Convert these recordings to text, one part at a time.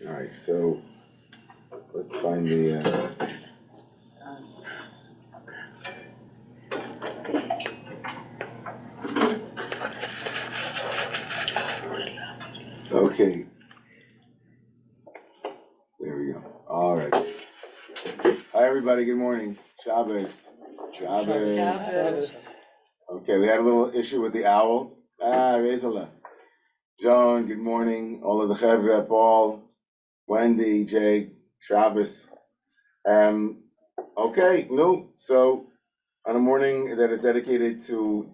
All right, so let's find the. Okay. There we go. All right. Hi, everybody. Good morning. Shabbos. Shabbos. Okay, we had a little issue with the owl. Rezala. Joan, good morning. All of the Chevra, Paul, Wendy, Jake, Shabbos. Okay, no. So on a morning that is dedicated to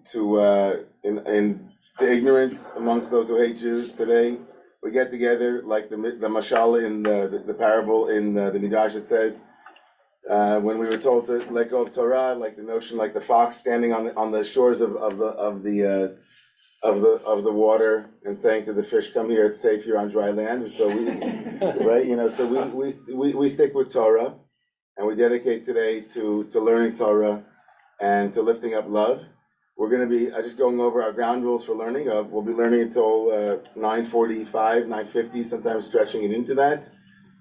ignorance amongst those who hate Jews today, we get together like the mashal in the parable in the Midrash. It says when we were told to let go of Torah, like the notion, like the fox standing on the shores of the water and saying to the fish, "Come here, it's safe. You're on dry land." So we, right, so we stick with Torah, and we dedicate today to learning Torah and to lifting up love. We're going to be just going over our ground rules for learning. We'll be learning until 9:45, 9:50, sometimes stretching it into that.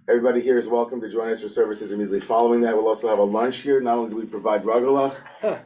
Everybody here is welcome to join us for services immediately following that. We'll also have a lunch here. Not only do we provide Ragalach,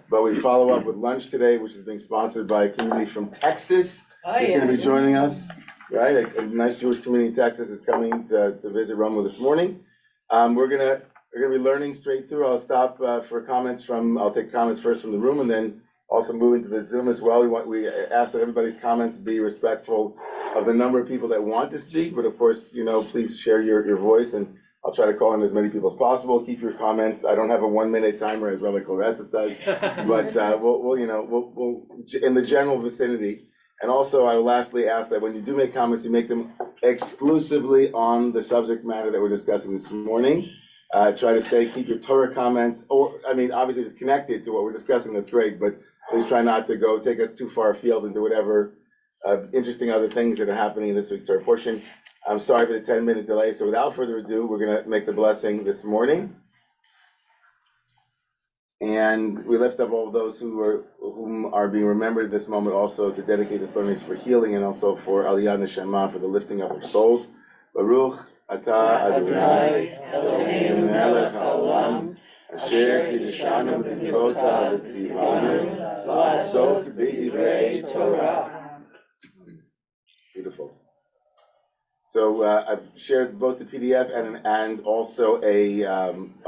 but we follow up with lunch today, which is being sponsored by a community from Texas. Who's going to be joining us, right? A nice Jewish community in Texas is coming to visit Romemu this morning. We're gonna be learning straight through. I'll stop for comments I'll take comments first from the room, and then also move into the Zoom as well. We ask that everybody's comments be respectful of the number of people that want to speak, but of course, please share your voice, and I'll try to call in as many people as possible. Keep your comments. I don't have a 1-minute timer as Rabbi Koretzis does, but we'll in the general vicinity. And also, I will lastly ask that when you do make comments, you make them exclusively on the subject matter that we're discussing this morning. Try to keep your Torah comments, obviously it's connected to what we're discussing, that's great, but please try not to take us too far afield into whatever interesting other things that are happening in this week's Torah portion. I'm sorry for the 10-minute delay, so without further ado, we're going to make the blessing this morning. And we lift up all of those whom are being remembered at this moment, also to dedicate this learning for healing and also for Aliyah Neshama, for the lifting up of souls. Baruch Atah Adonai Eloheinu melech haolam asher kiddushanu b'mitzvotav v'tzivanu la'asok b'divrei Torah. Beautiful. So I've shared both the PDF and also a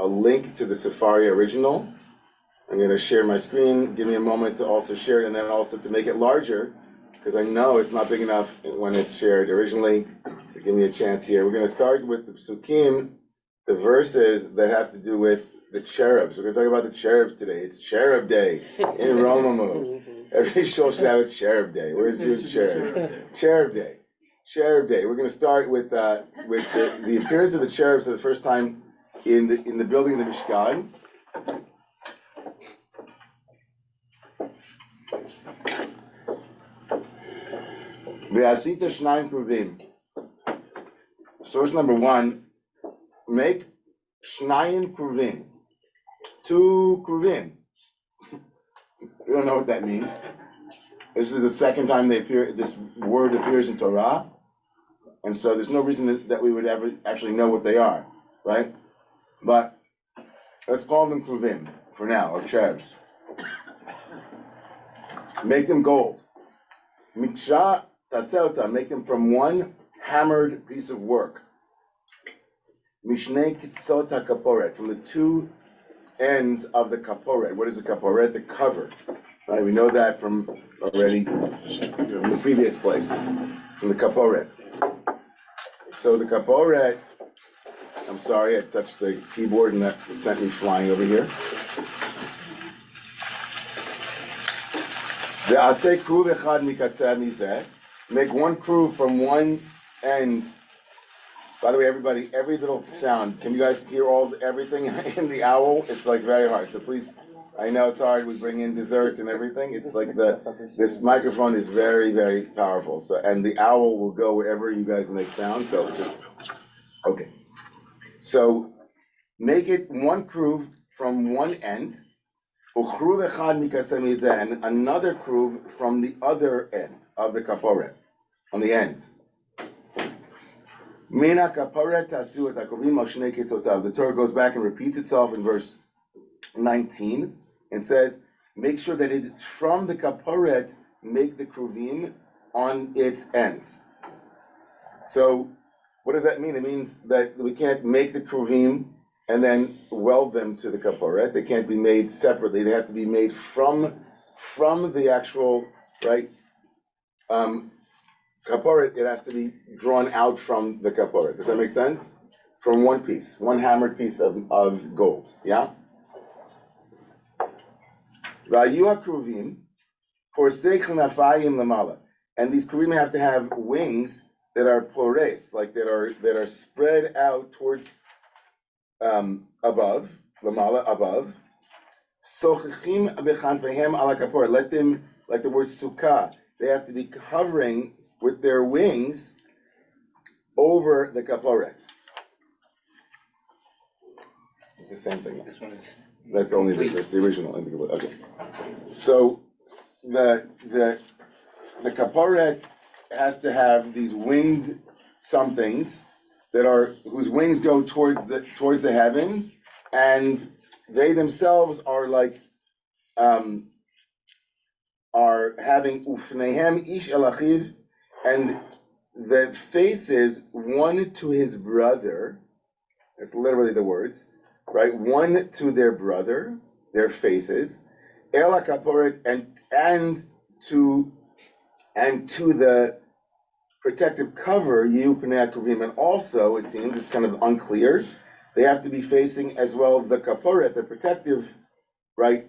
link to the Safari original. I'm going to share my screen. Give me a moment to also share it, and then also to make it larger, because I know it's not big enough when it's shared originally. So give me a chance here. We're going to start with the Psukim, the verses that have to do with the cherubs. We're going to talk about the cherubs today. It's Cherub Day in Romemu. Every shul should have a Cherub Day. Where's your cherub? Cherub Day. Cherub Day. We're going to start with the appearance of the cherubs for the first time in the building of the Mishkan. Ve'asita shnayim kruvim. Source number 1, make shnayim kruvim. 2 kruvim. We don't know what that means. This is the second time this word appears in Torah, and so there's no reason that we would ever actually know what they are, right? But let's call them kruvim for now, or cherubs. Make them gold. Miksha taselta, make them from one hammered piece of work. Mishnei kitzot kaporet, from the 2 ends of the kaporet. What is the kaporet? The cover. Right, we know that from already from the previous place, from the kaporet. So the kaporet, I'm sorry, I touched the keyboard and that sent me flying over here. The aseh kruv echad mikatzeh mizeh, make one kruv from one end. By the way, everybody, every little sound, can you guys hear everything in the owl? It's like very hard, so please, I know it's hard, we bring in desserts and everything. It's like this microphone is very, very powerful. So, and the owl will go wherever you guys make sound, so okay. So, make it one kruv from one end, ukruv echad mikatzeh mizeh, and another kruv from the other end of the kaporet, on the ends. Mina kaparet tasu et hakruvim al shnei ketzotav. The Torah goes back and repeats itself in verse 19 and says, make sure that it is from the kaparet, make the kruvim on its ends. So what does that mean? It means that we can't make the kruvim and then weld them to the kaparet. They can't be made separately. They have to be made from the actual, right, kaparet. It has to be drawn out from the kaparet. Does that make sense? From one piece, one hammered piece of gold, yeah? V'ayu hakruvim porsei chnafayim lamala. And these kruvim have to have wings that are pores, like that are spread out towards above, lamala, above. Sochichim bechanfehem ala kapor. Let them, like the word sukkah, they have to be covering with their wings over the kaporet. It's the same thing. This one is. That's the original. Okay. So the kaporet has to have these winged somethings whose wings go towards the heavens, and they themselves are like are having ufnehem ish el achiv, and the faces one to his brother. That's literally the words, right? One to their brother, their faces, el kaporet, and to the protective cover, you pnei kruvim, and also it seems it's kind of unclear. They have to be facing as well the kaporet, the protective, right,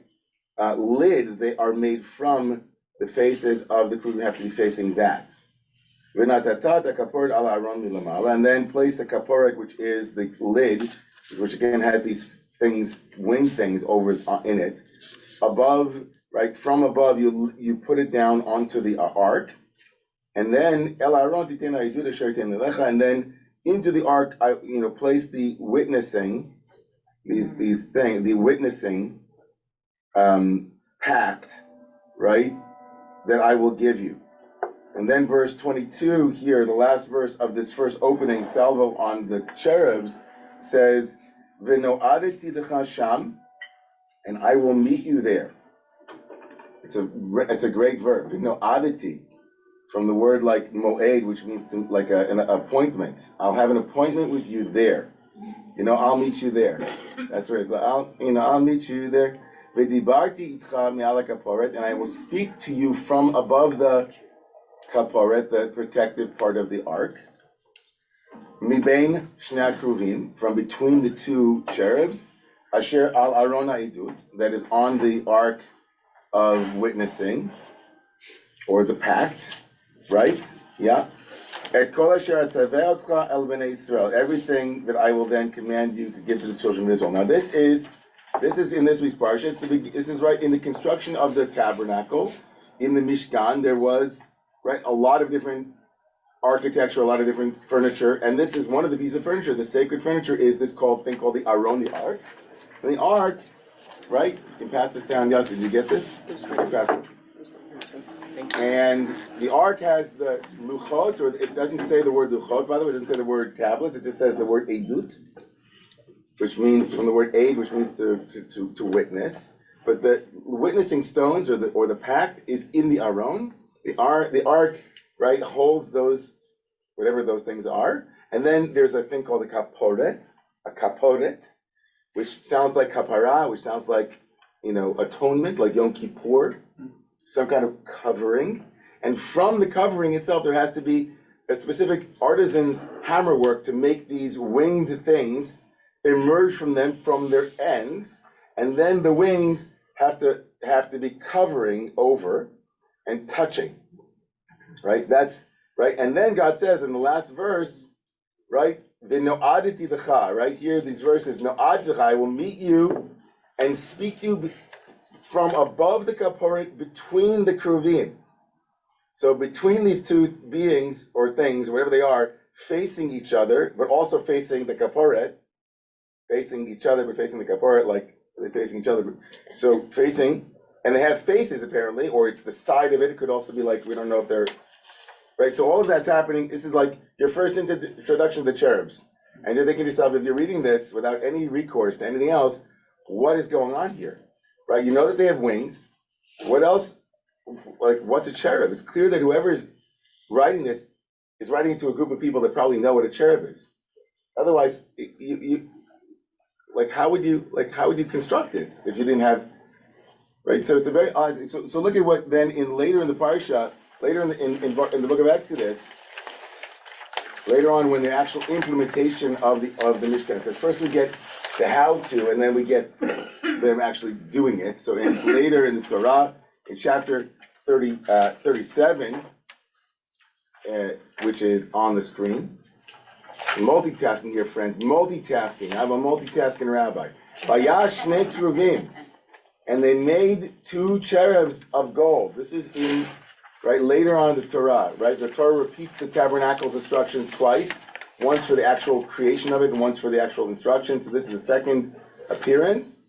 lid. They are made from the faces of the kruvim. Have to be facing that. And then place the kaporet, which is the lid, which again has these things, wing things over in it. Above, right, from above, you put it down onto the ark, and then and then into the ark, place the witnessing, the witnessing pact, right, that I will give you. And then verse 22 here, the last verse of this first opening salvo on the cherubs, says, "V'no'adeti lecha sham," and I will meet you there. It's a great verb. V'no'adeti, from the word like moed, which means like an appointment. I'll have an appointment with you there. I'll meet you there. That's right. I'll meet you there. V'dibarti itcha me'al kaporet, and I will speak to you from above the kaporet, the protective part of the ark. Mibein shnei kruvim, from between the two cherubs. Asher al aron ha'idut, that is on the ark of witnessing, or the pact, right? Yeah. Et kol asher atzaveh otcha el bnei Yisrael, everything that I will then command you to give to the children of Israel. Now this is in this week's parsha. This is right in the construction of the tabernacle, in the Mishkan. There was, right, a lot of different architecture, a lot of different furniture, and this is one of the pieces of furniture. The sacred furniture is this thing called the Aron, the ark. And the ark, right? You can pass this down. Yossi, did you get this? Pass it. And the ark has the luchot, or it doesn't say the word luchot, by the way, it doesn't say the word tablets, it just says the word edut, which means, from the word aid, which means to witness. But the witnessing stones, or the pact, is in the Aron. The ark, right, holds those, whatever those things are. And then there's a thing called a kaporet, which sounds like kapara, which sounds like, atonement, like Yom Kippur, some kind of covering. And from the covering itself, there has to be a specific artisan's hammer work to make these winged things emerge from their ends. And then the wings have to be covering over and touching, right? That's right. And then God says in the last verse, right? V'no'adeti lecha, right here, these verses, no'adeti lecha, I will meet you and speak to you from above the kaporet, between the kruvim. So between these two beings or things, whatever they are, facing each other, but also facing the kaporet, facing each other, but facing the kaporet, like they're facing each other. So facing, and they have faces apparently, or it's the side of it. It could also be like, we don't know if they're right? So all of that's happening. This is like your first introduction to the cherubs. And you're thinking to yourself, if you're reading this without any recourse to anything else, what is going on here, right? You know that they have wings. What else? Like, what's a cherub? It's clear that whoever is writing this is writing it to a group of people that probably know what a cherub is. Otherwise, how would you construct it if you didn't have, right? So it's a very odd. So look at what then later in the parsha, later in the book of Exodus, later on when the actual implementation of the Mishkan. Because first we get the how to, and then we get them actually doing it. So later in the Torah, in chapter 37, which is on the screen. Multitasking here, friends. Multitasking. I'm a multitasking rabbi. Vayash shnei kruvim, and they made 2 cherubs of gold. This is in later on in the Torah. Right, the Torah repeats the tabernacle's instructions twice. Once for the actual creation of it, and once for the actual instructions. So this is the second appearance,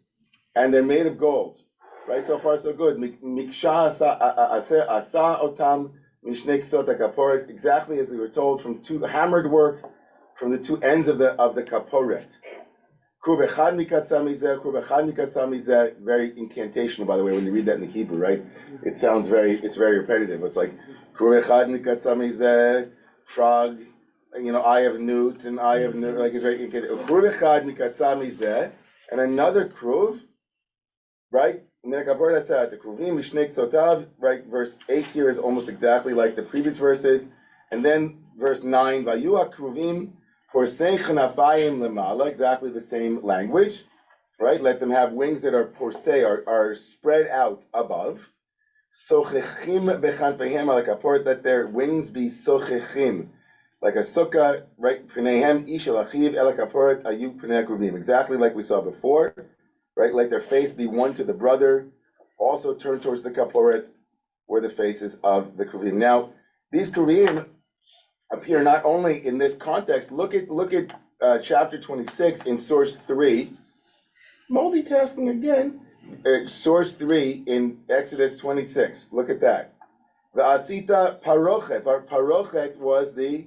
and they're made of gold. Right, so far so good. Miksha asa otam mishnei ksot hakaporet, exactly as we were told, from 2 hammered work from the 2 ends of the kaporet. Kruv echad mikatza mizeh, kruv echad mikatza mizeh. Very incantational, by the way, when you read that in the Hebrew, right? It's very repetitive. It's like kruv echad mikatza mizeh, frog, eye of newt, and eye of newt. Like it's very incantational. Kruv echad mikatza mizeh, and another kruv, right? Right, verse 8 here is almost exactly like the previous verses. And then verse 9, Vayua kruvim porsei chanafayim lemala, exactly the same language, right? Let them have wings that are porsei, are spread out above. Sochechim bechanfehem ala kaport, let their wings be sochechim, like a sukkah, right? Pneihem ish el achiv ala kaport ayu pnei kruvim, exactly like we saw before. Right, let their face be one to the brother, also turn towards the kaporet, where the faces of the kruvim. Now, these kruvim appear not only in this context. Look at chapter 26 in source 3. Multitasking again. Source 3 in Exodus 26. Look at that. The asita parochet. Parochet was the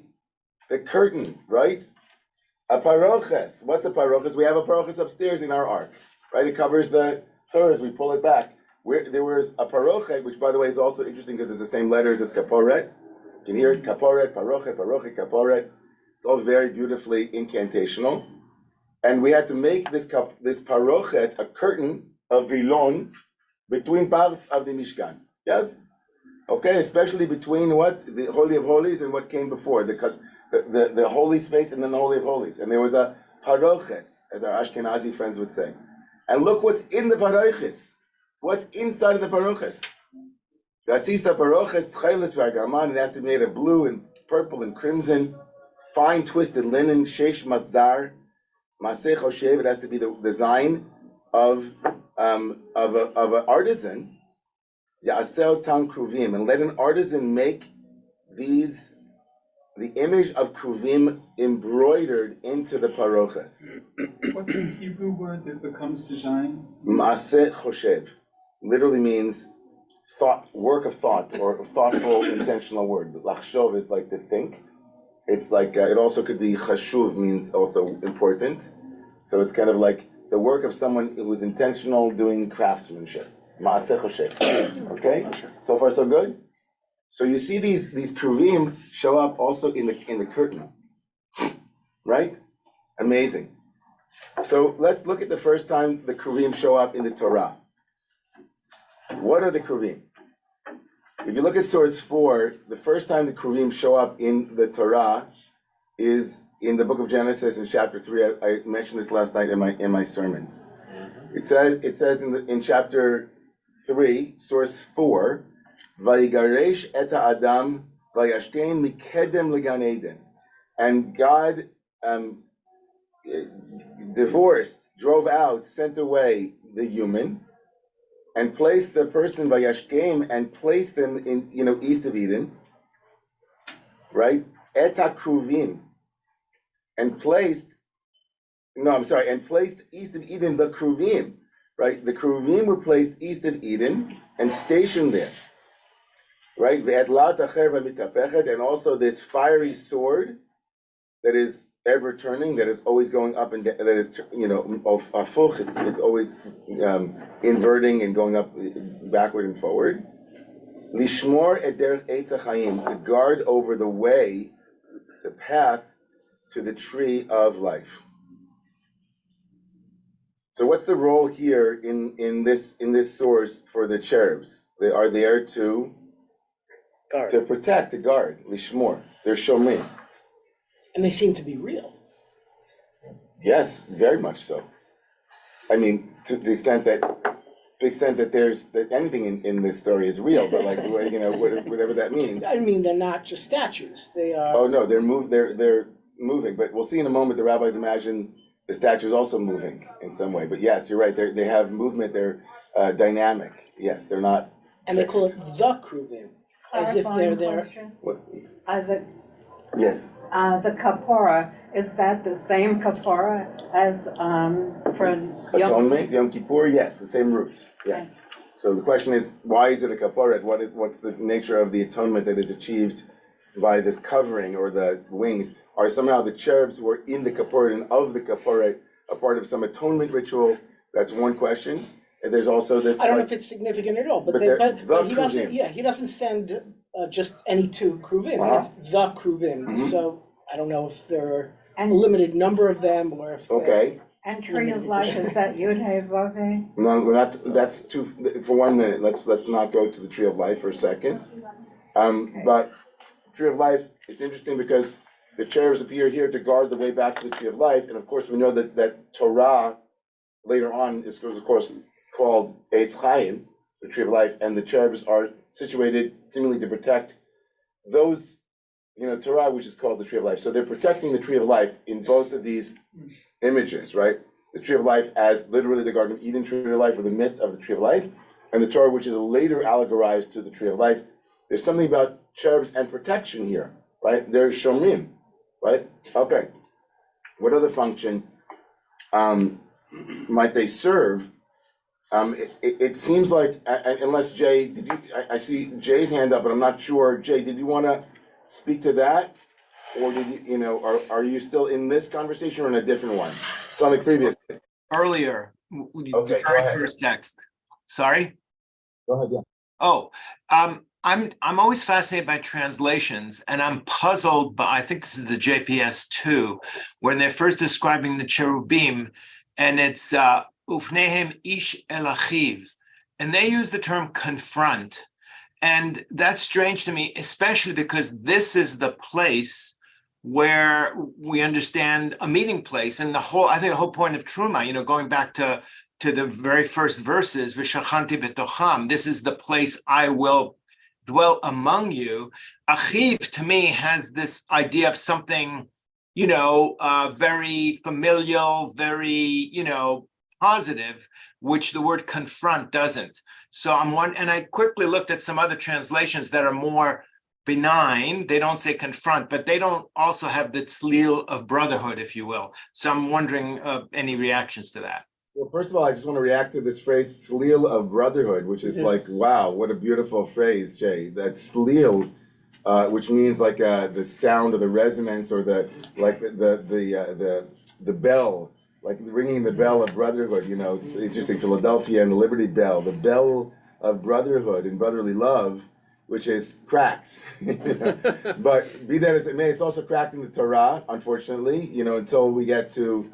curtain, right? A paroches. What's a paroches? We have a paroches upstairs in our ark. Right, it covers the Torah as we pull it back. There was a parochet, which by the way is also interesting because it's the same letters as kaporet. You can hear it, kaporet, parochet, parochet, kaporet. It's all very beautifully incantational. And we had to make this parochet a curtain of vilon between parts of the Mishkan. Yes? Okay, especially between the Holy of Holies and what came before, the holy space and then the Holy of Holies. And there was a paroches, as our Ashkenazi friends would say. And look what's in the paroches. What's inside of the paroches? It has to be made of blue and purple and crimson, fine twisted linen, sheish mazar, maseh choshev. It has to be the design of an artisan. Ya'aseh tam kruvim, and let an artisan make the image of kruvim embroidered into the paroches. What's the Hebrew word that becomes design? Maseh choshev literally means work of thought, or thoughtful, intentional word. Lachshov is like to think. It's like, it also could be chashuv, means also important. So it's kind of like the work of someone who is intentional doing craftsmanship. Ma'aseh choshev. Okay? So far so good? So you see these kruvim show up also in the curtain, right? Amazing. So let's look at the first time the kruvim show up in the Torah. What are the kruvim? If you look at source 4, the first time the kruvim show up in the Torah is in the book of Genesis in chapter 3. I mentioned this last night in my sermon. It says in chapter 3, source 4. Vayigaresh et ha'adam vayashkein mikedem legan Eden, and God drove out, sent away the human, and placed the person vayashkein, and placed them in east of Eden, right? Et ha'kruvim, and placed east of Eden the kruvim, right? The kruvim were placed east of Eden and stationed there. right? And also this fiery sword that is ever turning, that is always going up and down, that is, it's always inverting and going up, backward and forward. Lishmor et derech eitz hachayim, to guard over the way, the path to the tree of life. So what's the role here in this source for the cherubs? They are there to protect, to guard, lishmor. They're shomrim. And they seem to be real. Yes, very much so. I mean, to the extent that there's that anything in this story is real, but like whatever that means. I mean, they're not just statues. They are. Oh no, they're moving. But we'll see in a moment. The rabbis imagine the statues also moving in some way. But yes, you're right. They have movement. They're dynamic. Yes, they're not. And fixed. they call it the Kruvim, as if they're there. What? Yes. The kapora, is that the same kapora as for Atonement, Yom Kippur, yes, the same roots, yes. Okay. So the question is, why is it a kapora? What's the nature of the atonement that is achieved by this covering or the wings? Are somehow the cherubs who are in the kapora and of the kapora a part of some atonement ritual? That's one question. And there's also this. I don't know if it's significant at all, but he doesn't. Yeah, he doesn't send just any two Kruvim. It's the Kruvim. Mhm. So I don't know if there are a and limited number of them or if. Okay, and tree of life, is that Yud Hey Vav Hey? no, we're not, that's too, for 1 minute, let's not go to the tree of life for a second. But tree of life is interesting because the cherubs appear here to guard the way back to the tree of life, and of course we know that Torah later on is of course called Eitz Chaim, the tree of life, and the cherubs are situated seemingly to protect those, Torah, which is called the tree of life. So they're protecting the tree of life in both of these images, right? The tree of life as literally the Garden of Eden tree of life, or the myth of the tree of life, and the Torah, which is later allegorized to the tree of life. There's something about cherubs and protection here, right? They're shomrim, right? Okay. What other function might they serve? It seems like, unless Jay, I see Jay's hand up, but I'm not sure. Jay, did you want to speak to that? Or did are you still in this conversation or in a different one? Something previous. Earlier, Okay, the go very ahead. first text. Sorry? Go ahead, yeah. Oh, I'm always fascinated by translations, and I'm puzzled by, I think this is the JPS 2, when they're first describing the cherubim, and it's Ufnehem ish el achiv, and they use the term confront. And that's strange to me, especially because this is the place where we understand a meeting place. And I think the whole point of Truma, going back to the very first verses, V'shachanti b'tocham, this is the place I will dwell among you. Achiv, to me, has this idea of something, very familial, very, positive, which the word confront doesn't. So and I quickly looked at some other translations that are more benign. They don't say confront, but they don't also have the tzlil of brotherhood, if you will. So I'm wondering any reactions to that. Well, first of all, I just want to react to this phrase, tzlil of brotherhood, which is like, wow, what a beautiful phrase, Jay. That tzlil, which means like the sound or the resonance or the bell, like ringing the bell of brotherhood. It's interesting, Philadelphia and the Liberty Bell, the bell of brotherhood and brotherly love, which is cracked. But be that as it may, it's also cracked in the Torah, unfortunately, until we get to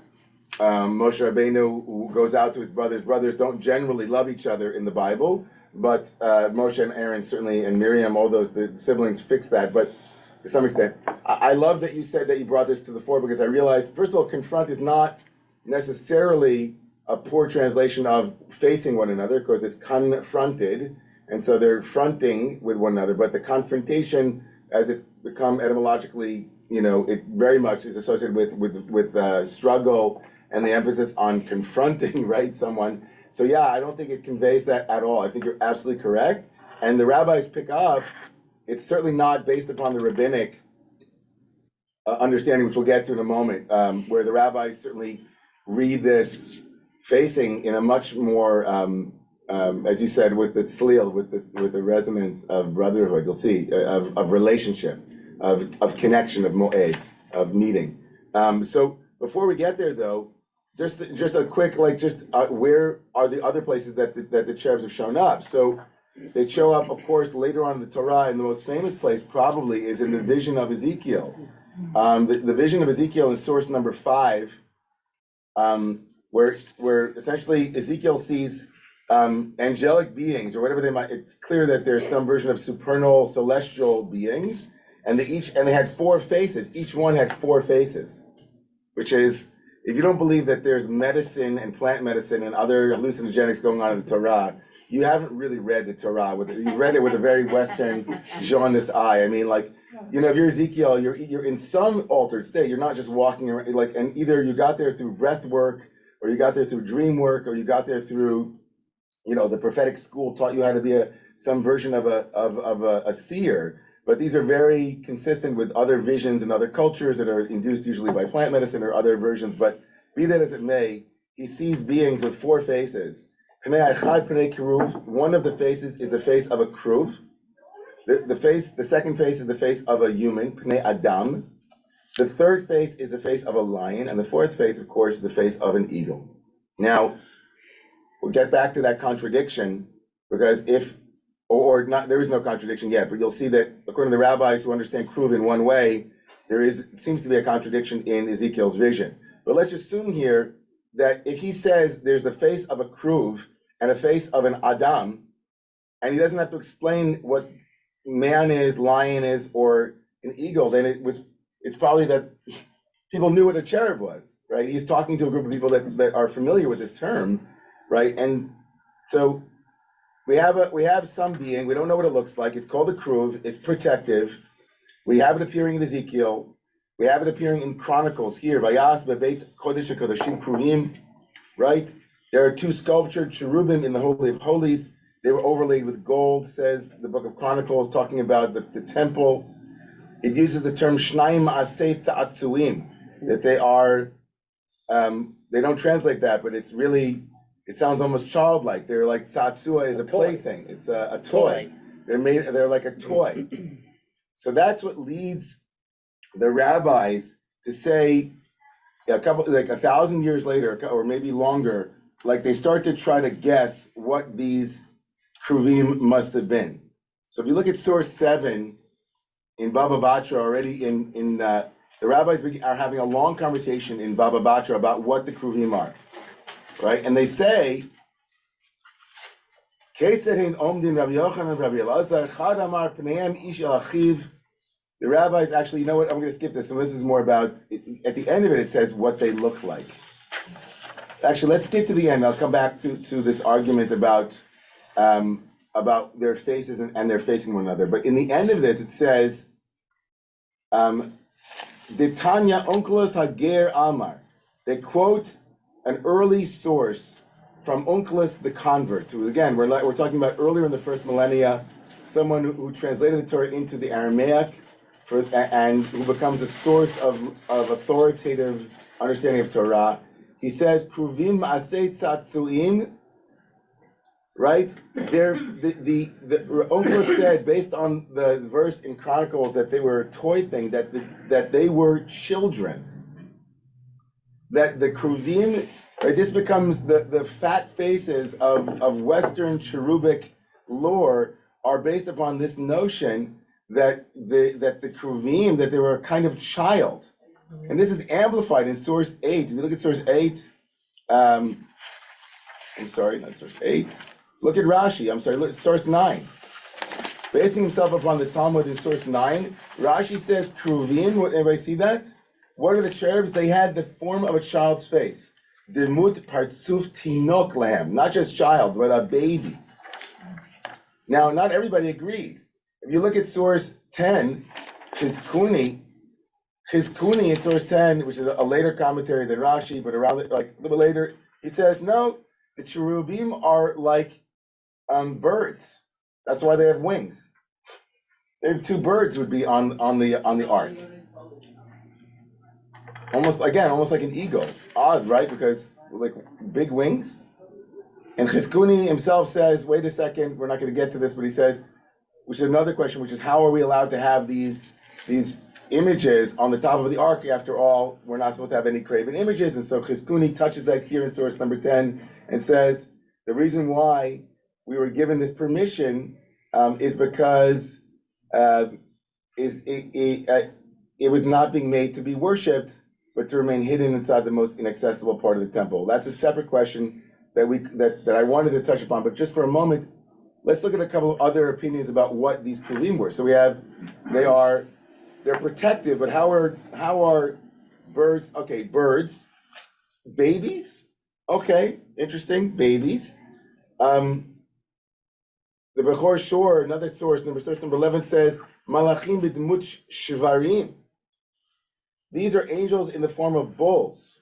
Moshe Rabbeinu, who goes out to his brothers. Brothers don't generally love each other in the Bible, but Moshe and Aaron certainly, and Miriam, all the siblings fix that, but to some extent. I love that you said that you brought this to the fore, because I realized, first of all, confront is not necessarily a poor translation of facing one another, because it's confronted, and so they're fronting with one another, but the confrontation, as it's become etymologically, it very much is associated with struggle and the emphasis on confronting, right, someone. So yeah, I don't think it conveys that at all. I think you're absolutely correct. And the rabbis pick up, it's certainly not based upon the rabbinic understanding, which we'll get to in a moment, where the rabbis certainly read this facing in a much more as you said, with the tzlil, with the resonance of brotherhood, you'll see, of relationship, of connection, of moed, of meeting. So before we get there, though, just a quick, where are the other places that the cherubs have shown up? So they show up, of course, later on in the Torah, and the most famous place probably is in the vision of Ezekiel. The vision of Ezekiel in source number 5, where essentially Ezekiel sees angelic beings, or whatever they might. It's clear that there's some version of supernal celestial beings, and they had 4 faces. Each one had 4 faces, which is, if you don't believe that there's medicine and plant medicine and other hallucinogenics going on in the Torah, you haven't really read the Torah. You read it with a very Western, jaundiced eye. I mean, if you're Ezekiel, you're in some altered state. You're not just walking around, and either you got there through breath work, or you got there through dream work, or you got there through, the prophetic school taught you how to be some version of a seer. But these are very consistent with other visions and other cultures that are induced usually by plant medicine or other versions. But be that as it may, he sees beings with 4 faces. One of the faces is the face of a kruv. The second face is the face of a human, Pnei Adam. The third face is the face of a lion, and the fourth face, of course, is the face of an eagle. Now, we'll get back to that contradiction, because there is no contradiction yet, but you'll see that according to the rabbis who understand kruv in one way, seems to be a contradiction in Ezekiel's vision. But let's assume here that if he says there's the face of a kruv and a face of an Adam, and he doesn't have to explain what man is, lion is, or an eagle, then it's probably that people knew what a cherub was, right? He's talking to a group of people that are familiar with this term, right? And so we have some being, we don't know what it looks like. It's called a kruv, it's protective. We have it appearing in Ezekiel. We have it appeering in Chronicles here. Vayas bebeit kodesh hakodashim kruvim, right? There are 2 sculptured cherubim in the Holy of Holies. They were overlaid with gold, says the book of Chronicles, talking about the temple. It uses the term shnaim asei tza'atzuim, that they are, they don't translate that, but it's really, it sounds almost childlike. They're like, tza'atzua is a plaything. It's a toy. They're like a toy. So that's what leads the rabbis to say, 1,000 years later, or maybe longer, they start to try to guess what these kruvim must have been. So if you look at source 7 in Baba Batra, already the rabbis are having a long conversation in Baba Batra about what the kruvim are, right? And they say, the rabbis actually, you know what, I'm going to skip this, and this is more about, at the end of it, it says what they look like. Actually, let's skip to the end. I'll come back to this argument about their faces and they're facing one another. But in the end of this, it says, Detanya Onkelos Hager Amar. They quote an early source from Onkelos the convert, who, again, we're talking about earlier in the first millennia, someone who translated the Torah into the Aramaic, and who becomes a source of authoritative understanding of Torah. He says, Kruvim Asei Tzatzuim, right? The Onkelos said, based on the verse in Chronicles, that they were a toy thing, that they were children. That the Kruvim, right, this becomes the fat faces of Western cherubic lore are based upon this notion that the Kruvim, that they were a kind of child. And this is amplified in source 8. If you look at source 8, I'm sorry, not source 8. Look at Rashi, look at source 9. Basing himself upon the Talmud in source 9, Rashi says Kruvim, everybody see that? What are the cherubs? They had the form of a child's face. Demut partsuf tinok lahem, not just child, but a baby. Now, not everybody agreed. If you look at source 10, Chizkuni in source 10, which is a later commentary than Rashi, but around a little later, he says, no, the cherubim are like birds. That's why they have wings. They have 2 birds would be on the ark. Almost like an eagle. Odd, right? Because big wings. And Chizkuni himself says, wait a second, we're not going to get to this, but he says, which is another question, which is how are we allowed to have these images on the top of the ark? After all, we're not supposed to have any craven images. And so Chizkuni touches that here in source number 10 and says, the reason why we were given this permission is because it was not being made to be worshipped, but to remain hidden inside the most inaccessible part of the temple. That's a separate question that I wanted to touch upon. But just for a moment, let's look at a couple of other opinions about what these kuvim were. So we have, they're protective, but how are birds? Okay, birds, babies. Okay, interesting, babies. The Bechor Shor, another source, source number 11 says, Malachim b'dmut shvarim. These are angels in the form of bulls.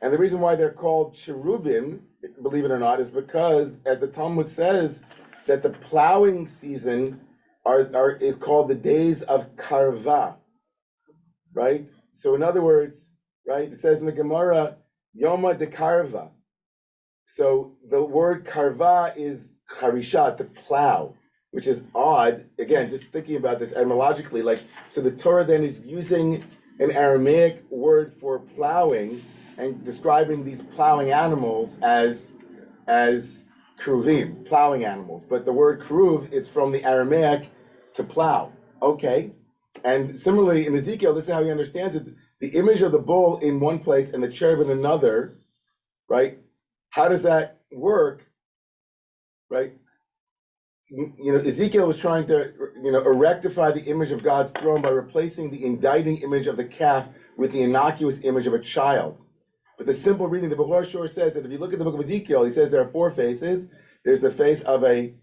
And the reason why they're called cherubim, believe it or not, is because as the Talmud says that the plowing season is called the days of karva, right? So in other words, right, it says in the Gemara, Yoma de Karva. So the word karva is charishat, to plow, which is odd. Again, just thinking about this etymologically, like, so the Torah then is using an Aramaic word for plowing and describing these plowing animals as kruvim, plowing animals. But the word kruv is from the Aramaic to plow. Okay. And similarly in Ezekiel, this is how he understands it. The image of the bull in one place and the cherub in another, right? How does that work? Right? Ezekiel was trying to, rectify the image of God's throne by replacing the indicting image of the calf with the innocuous image of a child. But the simple reading, the Bechor Shor says that if you look at the book of Ezekiel, he says there are four faces. There's the face of a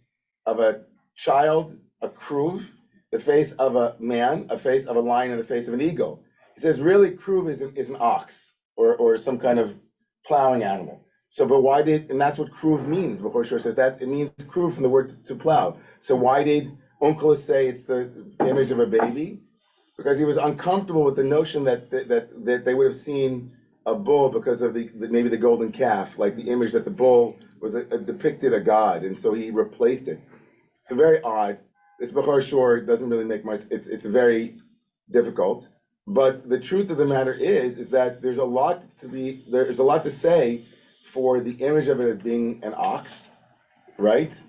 child, a kruv, the face of a man, a face of a lion, and the face of an eagle. He says really kruv is an ox or some kind of plowing animal. So, but why and that's what kruv means. Bechor Shor says it means kruv from the word to plow. So why did Onkelos say it's the image of a baby? Because he was uncomfortable with the notion that they would have seen a bull because of maybe the golden calf, like the image that the bull was depicted a god, and so he replaced it. It's very odd. This Bechor Shor doesn't really make much. It's very difficult. But the truth of the matter is that there's a lot to say for the image of it as being an ox, right?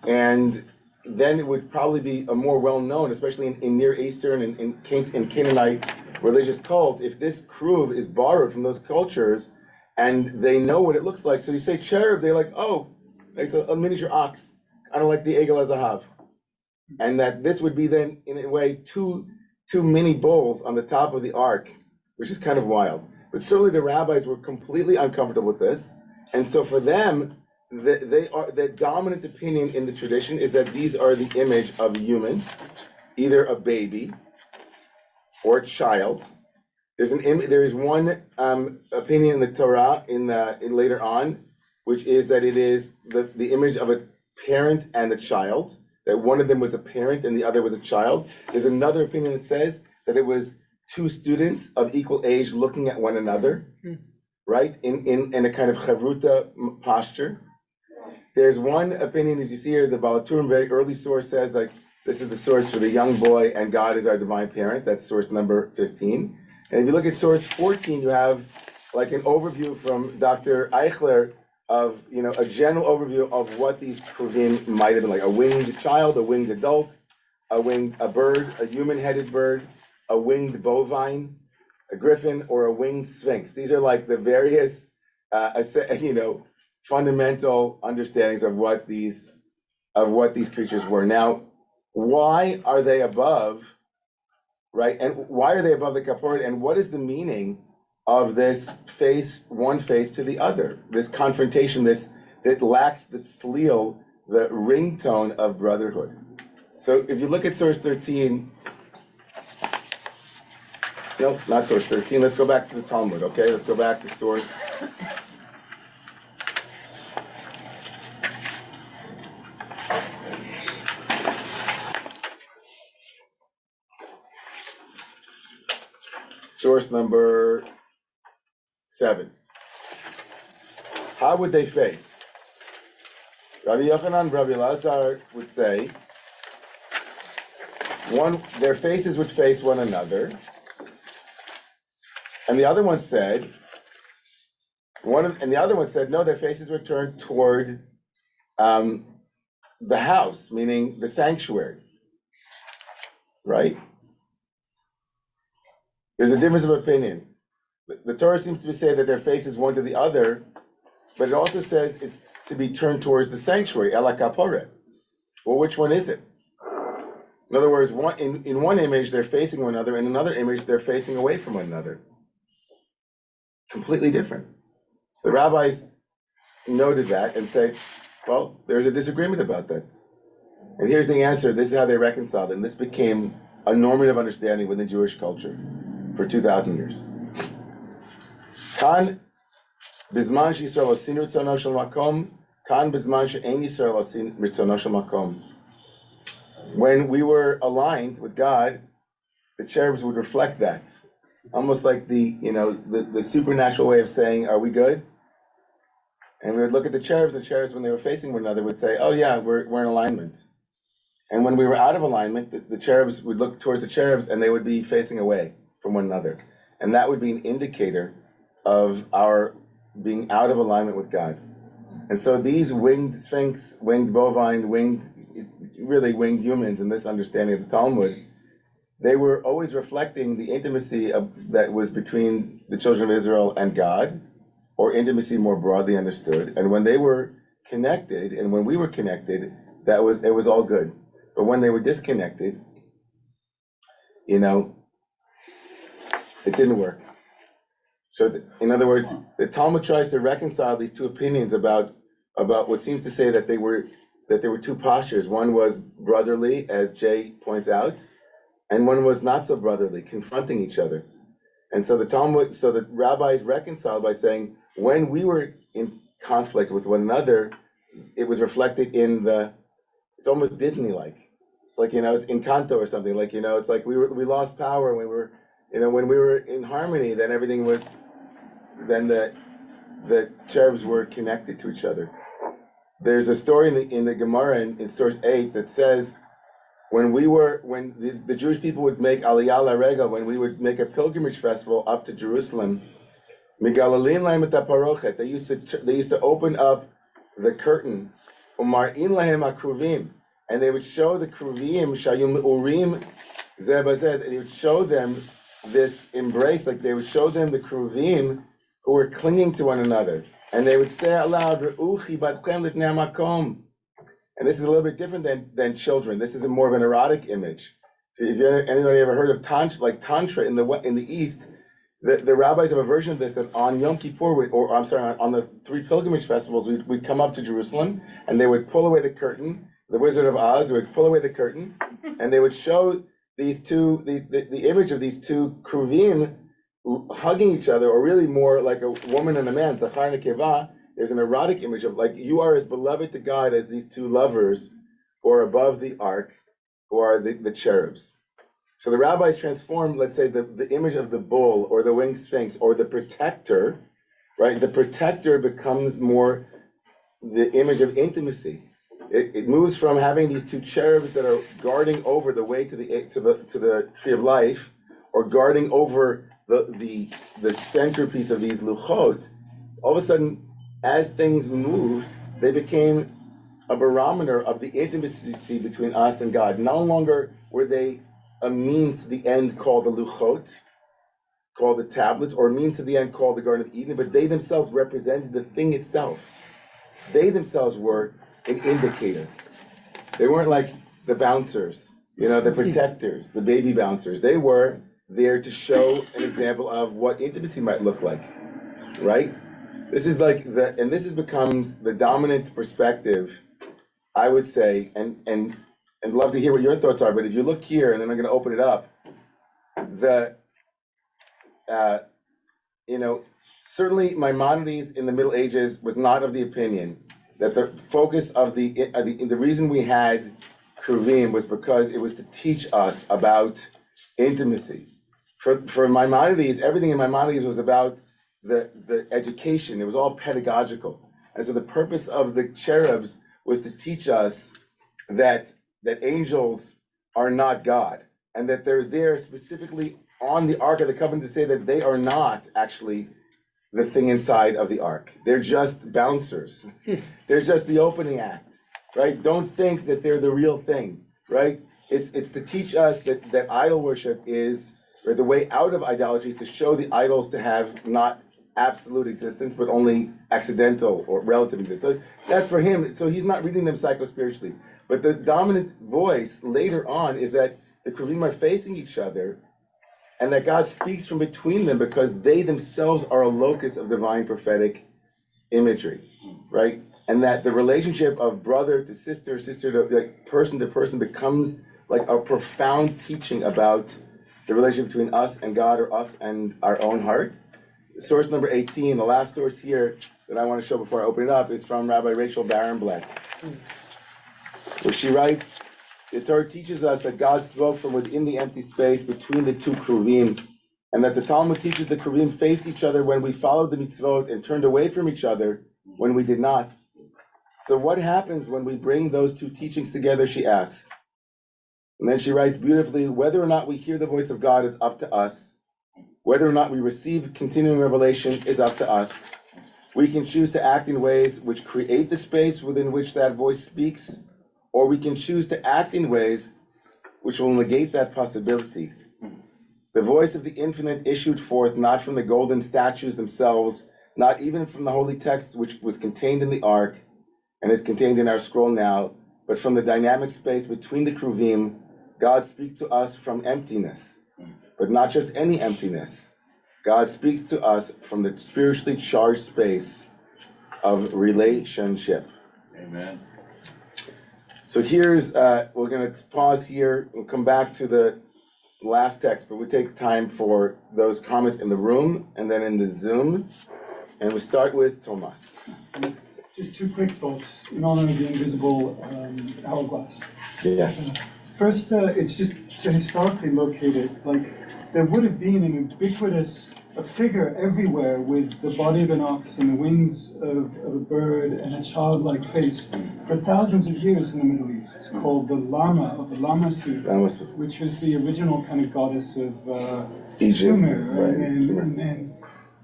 And then it would probably be a more well-known, especially in Near Eastern and in Canaanite religious cult, if this kruv is borrowed from those cultures and they know what it looks like. So you say cherub, they're like, oh, it's a miniature ox, kind of like the Egel HaZahav. And that this would be then, in a way, two mini bulls on the top of the ark, which is kind of wild. But certainly the rabbis were completely uncomfortable with this. And so for them, the dominant opinion in the tradition is that these are the image of humans, either a baby or a child. There is one opinion in the Torah in later on, which is that it is the image of a parent and a child, that one of them was a parent and the other was a child. There's another opinion that says that it was two students of equal age looking at one another, right? In a kind of chavruta posture. There's one opinion that you see here, the Baal HaTurim, very early source, says like, this is the source for the young boy and God is our divine parent. That's source number 15. And if you look at source 14, you have like an overview from Dr. Eichler of, a general overview of what these kruvim might have been like: a winged child, a winged adult, a bird, a human-headed bird, a winged bovine, a griffin, or a winged sphinx. These are like the various, fundamental understandings of what these creatures were. Now, why are they above, right? And why are they above the kaporet? And what is the meaning of this one face to the other? This confrontation, that lacks the tzlil, the ringtone of brotherhood. So if you look at source 13, nope, not source 13. Let's go back to the Talmud, okay? Let's go back to source. Source number 7. How would they face? Rabbi Yochanan, Rabbi Elazar would say, their faces would face one another, and the other one said, no, their faces were turned toward the house, meaning the sanctuary, right? There's a difference of opinion. The Torah seems to say that their faces one to the other, but it also says it's to be turned towards the sanctuary, Ela Kaporet. Well, which one is it? In other words, in one image, they're facing one another. In another image, they're facing away from one another. Completely different. So the rabbis noted that and said, well, there's a disagreement about that. And here's the answer. This is how they reconciled it. And this became a normative understanding within Jewish culture for 2,000 years. Kan bizman she'Yisrael osin ritzono shel makom, kan bizman she'en Yisrael osin ritzono shel makom. When we were aligned with God, the cherubs would reflect that. Almost like the supernatural way of saying, are we good? And we would look at the cherubs when they were facing one another would say, oh yeah, we're in alignment. And when we were out of alignment, the cherubs would look towards the cherubs and they would be facing away from one another. And that would be an indicator of our being out of alignment with God. And so these winged sphinx, winged bovine, winged humans in this understanding of the Talmud, they were always reflecting the intimacy that was between the children of Israel and God, or intimacy more broadly understood. And when they were connected, and when we were connected, it was all good. But when they were disconnected, it didn't work. So, in other words, the Talmud tries to reconcile these two opinions about what seems to say that there were two postures. One was brotherly, as Jay points out, and one was not so brotherly, confronting each other. And so the rabbis reconciled by saying, when we were in conflict with one another, it was reflected it's almost Disney-like. It's like, it's Encanto or something, like, it's like we lost power when when we were in harmony, then then the cherubs were connected to each other. There's a story in the Gemara in source 8 that says, when the Jewish people would make Aliyah LaRegel, when we would make a pilgrimage festival up to Jerusalem, Migalalin lahem et haparochet, they used to open up the curtain, Umar'in lahem hakruvim, and they would show the kruvim shayum urim zeh bazeh, and they would show them this embrace, like they would show them the kruvim who were clinging to one another, and they would say out loud, Re'uchi batchem lifnei hamakom. And this is a little bit different than children. This is more of an erotic image. If anybody ever heard of Tantra in the East, the rabbis have a version of this, that on Yom Kippur, on the 3 pilgrimage festivals, we'd come up to Jerusalem and they would pull away the curtain. The Wizard of Oz would pull away the curtain and they would show the image of these two kruvim hugging each other, or really more like a woman and a man, Zachar and Nekeva. There's an erotic image of, like, you are as beloved to God as these two lovers who are above the ark, who are the cherubs. So the rabbis transformed, let's say, the image of the bull or the winged sphinx or the protector, right? The protector becomes more the image of intimacy. It moves from having these two cherubs that are guarding over the way to the tree of life, or guarding over the centerpiece of these luchot. All of a sudden, as things moved, they became a barometer of the intimacy between us and God. No longer were they a means to the end called the luchot, called the tablets, or a means to the end called the Garden of Eden, but they themselves represented the thing itself. They themselves were an indicator. They weren't like the bouncers, the protectors, the baby bouncers. They were there to show an example of what intimacy might look like, right? This is becomes the dominant perspective, I would say, and love to hear what your thoughts are. But if you look here, and then I'm going to open it up, certainly Maimonides in the Middle Ages was not of the opinion that the focus of the reason we had Kruvim was because it was to teach us about intimacy. For Maimonides, everything in Maimonides was about the education. It was all pedagogical. And so the purpose of the cherubs was to teach us that angels are not God, and that they're there specifically on the Ark of the Covenant to say that they are not actually the thing inside of the Ark. They're just bouncers. They're just the opening act, right? Don't think that they're the real thing, right? It's to teach us that idol worship is, or the way out of idolatry is to show the idols to have not absolute existence, but only accidental or relative existence. So that's for him. So he's not reading them psycho-spiritually. But the dominant voice later on is that the Kruvim are facing each other, and that God speaks from between them because they themselves are a locus of divine prophetic imagery, right? And that the relationship of brother to sister, sister to like person to person becomes like a profound teaching about the relationship between us and God, or us and our own heart. Source number 18, the last source here that I want to show before I open it up, is from Rabbi Rachel Barenblatt, where she writes, the Torah teaches us that God spoke from within the empty space between the two Kruvim, and that the Talmud teaches the Kruvim faced each other when we followed the mitzvot and turned away from each other when we did not. So what happens when we bring those two teachings together, she asks. And then she writes beautifully, whether or not we hear the voice of God is up to us. Whether or not we receive continuing revelation is up to us. We can choose to act in ways which create the space within which that voice speaks, or we can choose to act in ways which will negate that possibility. The voice of the infinite issued forth not from the golden statues themselves, not even from the holy text which was contained in the ark and is contained in our scroll now, but from the dynamic space between the Kruvim. God speaks to us from emptiness, but not just any emptiness. God speaks to us from the spiritually charged space of relationship. Amen. So here's, we're going to pause here and come back to the last text, but we take time for those comments in the room and then in the Zoom. And we start with Thomas. Just two quick thoughts in honor of the invisible hourglass. Yes. First, it's just to historically locate it. Like, there would have been an ubiquitous figure everywhere with the body of an ox and the wings of a bird and a childlike face for thousands of years in the Middle East, called the Lama, or the Lamassu, which was the original kind of goddess of Sumer, right? And then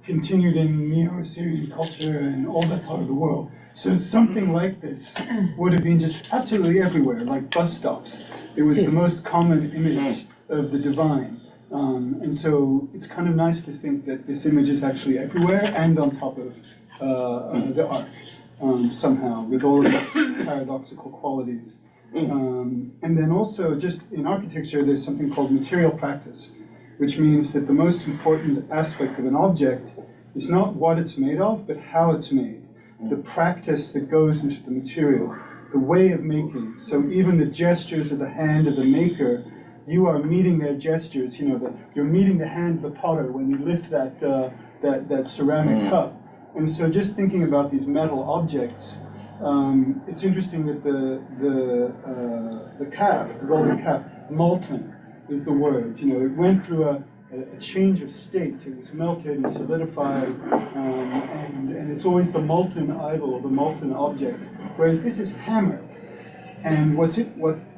continued in Neo-Assyrian culture and all that part of the world. So something like this would have been just absolutely everywhere, like bus stops. It was the most common image of the divine. And so it's kind of nice to think that this image is actually everywhere and on top of the ark somehow, with all of its paradoxical qualities. And then also, just in architecture, there's something called material practice, which means that the most important aspect of an object is not what it's made of, but how it's made. The practice that goes into the material, the way of making. So even the gestures of the hand of the maker, you are meeting their gestures. You know, you're meeting the hand of the potter when you lift that ceramic cup. And so just thinking about these metal objects, it's interesting that the calf, the golden calf, molten is the word. You know, it went through a change of state. It was melted and solidified, and it's always the molten idol, or the molten object. Whereas this is hammered, and what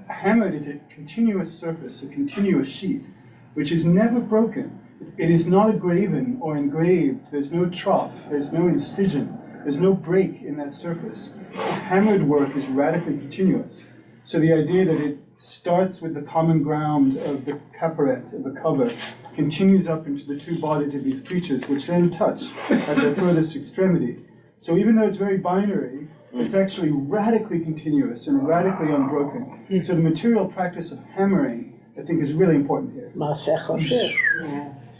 hammered is a continuous surface, a continuous sheet, which is never broken. It is not graven or engraved. There's no trough. There's no incision. There's no break in that surface. Hammered work is radically continuous. So the idea that it starts with the common ground of the caporet, of the cover, continues up into the two bodies of these creatures, which then touch at their furthest extremity. So even though it's very binary, it's actually radically continuous and radically unbroken. So the material practice of hammering, I think, is really important here.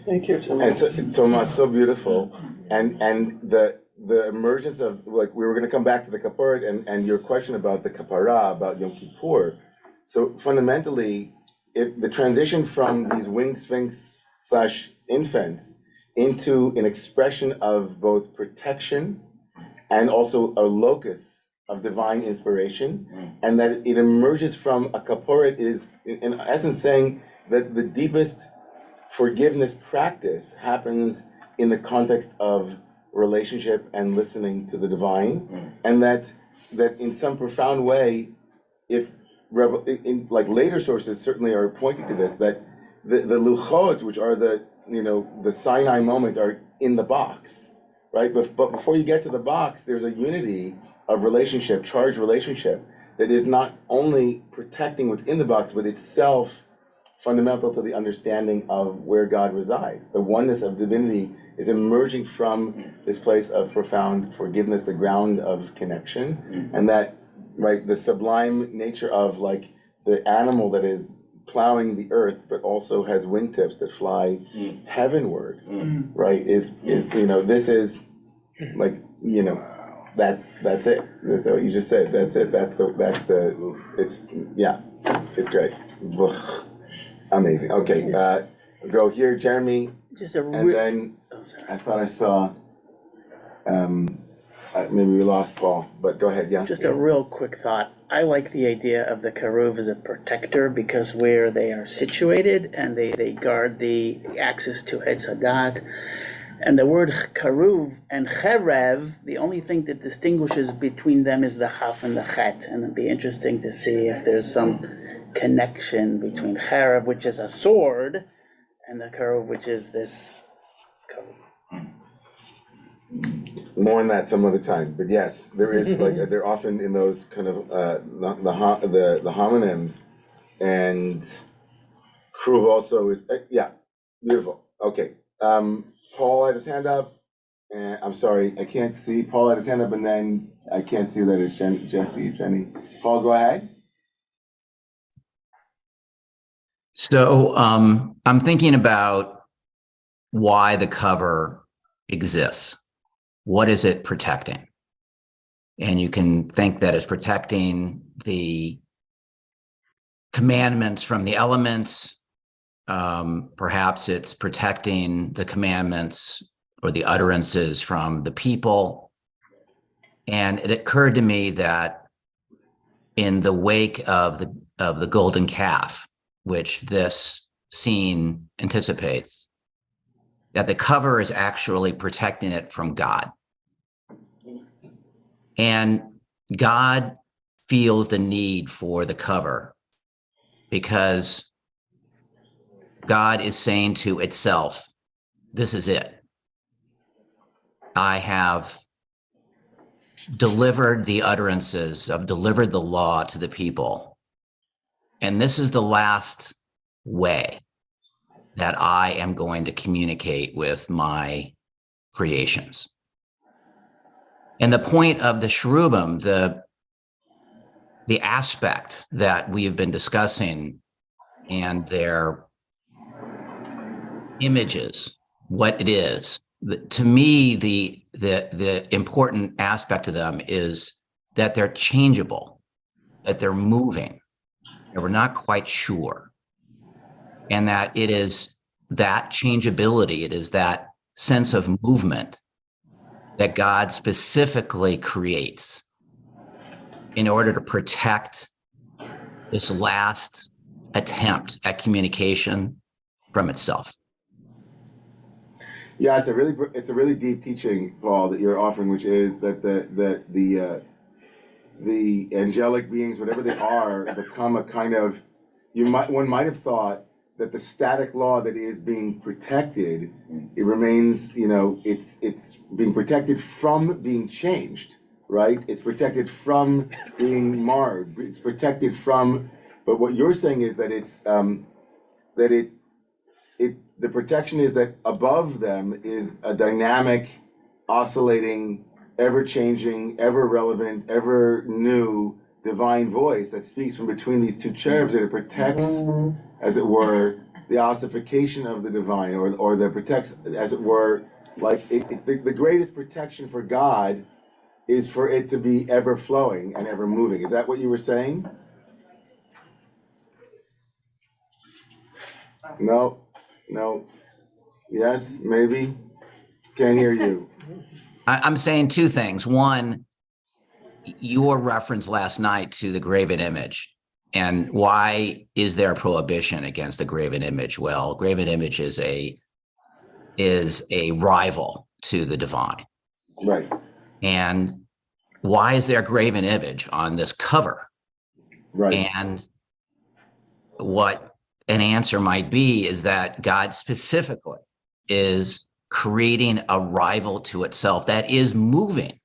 Thank you, Thomas. And Thomas, so beautiful. And the emergence of, like, we were going to come back to the Kapparat and your question about the Kapparah, about Yom Kippur. So fundamentally, the transition from these winged sphinx / infants into an expression of both protection and also a locus of divine inspiration, and that it emerges from a Kapparat is, in essence, saying that the deepest forgiveness practice happens in the context of relationship and listening to the divine, and that that in some profound way, if in like later sources certainly are pointing to this, that the luchot, which are the Sinai moment, are in the box, right? But before you get to the box, there's a unity of relationship, charged relationship, that is not only protecting what's in the box, but itself fundamental to the understanding of where God resides. The oneness of divinity is emerging from this place of profound forgiveness, the ground of connection, and that, right, the sublime nature of like the animal that is plowing the earth, but also has wingtips that fly heavenward, right? Is this is like that's it. That's what you just said. That's it. It's it's great. Amazing. Okay, go here, Jeremy, Just a and then I thought I saw. Maybe we lost Paul, but go ahead. Yeah. Just a real quick thought. I like the idea of the karuv as a protector because where they are situated and they guard the access to Etz Hadat. And the word karuv and cherev, the only thing that distinguishes between them is the chaf and the chet. And it'd be interesting to see if there's some connection between cherev, which is a sword, and the karuv, which is this karuv. More on that some other time, but yes, there is like they're often in those kind of the homonyms, and Kruv also is beautiful. Okay, Paul had his hand up, and I'm sorry, I can't see. Paul had his hand up, and then I can't see that it's Jenny. Paul, go ahead. So I'm thinking about why the cover exists. What is it protecting? And you can think that it's protecting the commandments from the elements. Perhaps it's protecting the commandments or the utterances from the people. And it occurred to me that in the wake of the golden calf, which this scene anticipates, that the cover is actually protecting it from God. And God feels the need for the cover because God is saying to itself, this is it. I have delivered the utterances, I've delivered the law to the people. And this is the last way that I am going to communicate with my creations. And the point of the cherubim, the aspect that we have been discussing and their images, what it is, to me, the important aspect of them is that they're changeable, that they're moving, and we're not quite sure. And that it is that changeability, it is that sense of movement that God specifically creates in order to protect this last attempt at communication from itself. Yeah, it's a really deep teaching, Paul, that you're offering, which is that the angelic beings, whatever they are, become a kind of one might have thought that the static law that is being protected, it remains, it's being protected from being changed, right? It's protected from being marred. It's protected from, but what you're saying is that it's the protection is that above them is a dynamic, oscillating, ever-changing, ever-relevant, ever-new divine voice that speaks from between these two cherubs, that it protects, as it were, the ossification of the divine, or that protects, as it were, like the greatest protection for God is for it to be ever flowing and ever moving. Is that what you were saying? No. Yes, maybe. Can't hear you. I'm saying two things. One, your reference last night to the graven image. And why is there a prohibition against the graven image? Well, graven image is a rival to the divine. Right. And why is there a graven image on this cover? Right. And what an answer might be is that God specifically is creating a rival to itself that is moving,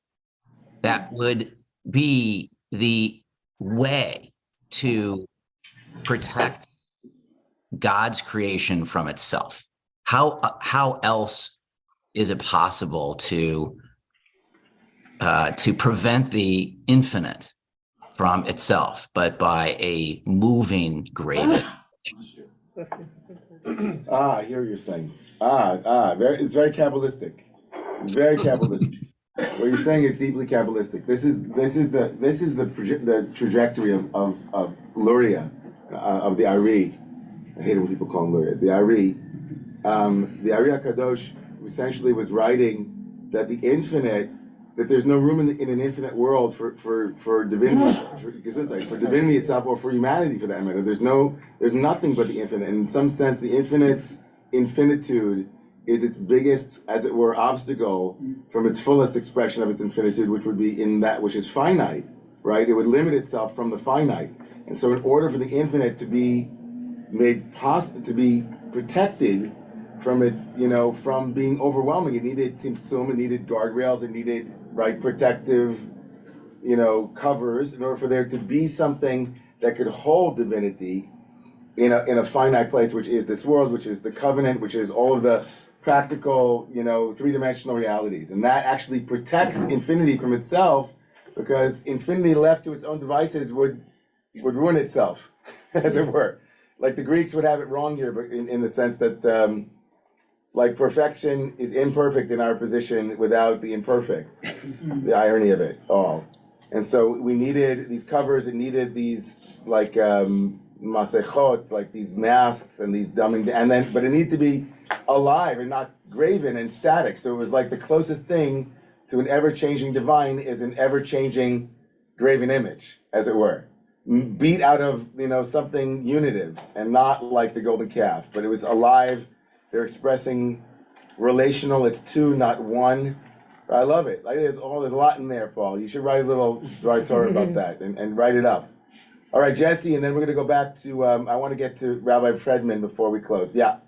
that would be the way to protect God's creation from itself. How else is it possible to prevent the infinite from itself, but by a moving graven? I hear what you're saying. It's very Kabbalistic. It's very Kabbalistic. What you're saying is deeply Kabbalistic. This is the trajectory of Luria, of the Ari. I hate it when people call him Luria. The Ari HaKadosh essentially was writing that the infinite, that there's no room in an infinite world for divinity, for divinity itself, or for humanity for that matter. There's nothing but the infinite. And in some sense, the infinite's infinitude is its biggest, as it were, obstacle from its fullest expression of its infinitude, which would be in that which is finite, right? It would limit itself from the finite. And so in order for the infinite to be made possible, to be protected from its, from being overwhelming, it needed tzimtzum, it needed guardrails, it needed, right, protective, covers, in order for there to be something that could hold divinity in a finite place, which is this world, which is the covenant, which is all of the practical, three-dimensional realities. And that actually protects infinity from itself, because infinity left to its own devices would ruin itself, as it were. Like the Greeks would have it wrong here, but in the sense that like perfection is imperfect in our position without the imperfect. The irony of it all. And so we needed these covers, it needed these like masechot, like these masks and these dumbing, but it needed to be alive and not graven and static. So it was like the closest thing to an ever-changing divine is an ever-changing graven image, as it were. Beat out of, something unitive and not like the golden calf, but it was alive. They're expressing relational, it's two, not one. I love it. Like there's a lot in there, Paul. You should write a little dry Torah about that and write it up. All right, Jesse, and then we're going to go back to, I want to get to Rabbi Fredman before we close. Yeah.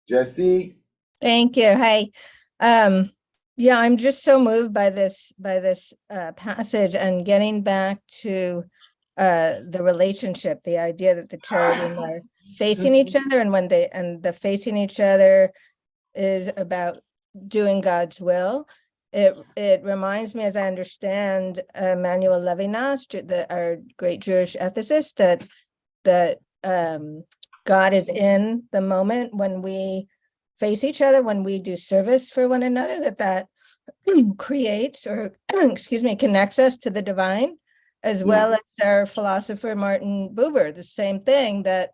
Jesse? Thank you. Hi. Yeah, I'm just so moved by this passage, and getting back to the relationship, the idea that the cherubim are facing each other, and the facing each other is about doing God's will. It reminds me, as I understand, Manuel Levinas, our great Jewish ethicist, that God is in the moment when we face each other, when we do service for one another, that creates, or connects us to the divine, as well as our philosopher Martin Buber, the same thing, that